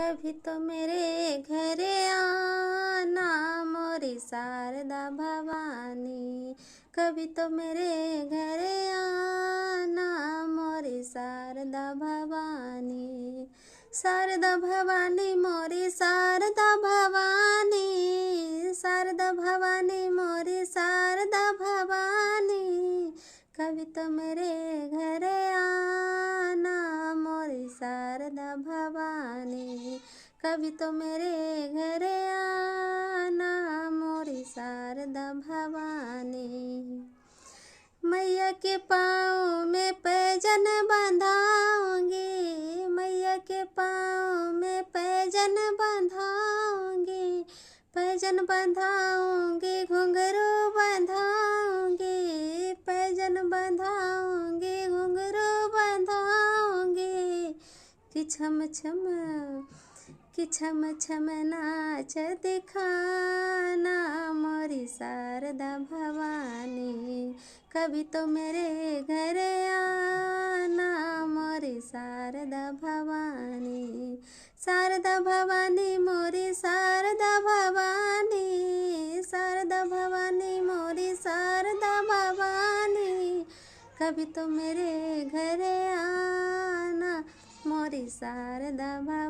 कभी तो मेरे घर आना मोरी शारदा भवानी। कभी तो मेरे घर आना मोरी शारदा भवानी। शारदा भवानी मोरी शारदा भवानी। शारदा भवानी मोरी शारदा भवानी। कभी तो मेरे घर आना मोरी शारदा भवानी। कभी तो मेरे घर आना मोरी शारदा भवानी। मैया के पाँव में पैजन बंधाऊंगी। मैया के पाँव में पैजन बंधाऊंगी। पैजन बंधाऊंगी घुंघरू बंधाऊंगी। पैजन बंधाऊंगी घुंघरू बंधाऊंगी। कि छम छम नाच दिखाना मोरी शारदा भवानी। कभी तो मेरे घर आना मोरी शारदा भवानी। शारदा भवानी मोरी शारदा भवानी। शारदा भवानी मोरी शारदा भवानी। कभी तो मेरे घर आना मोरी शारदा भवानी।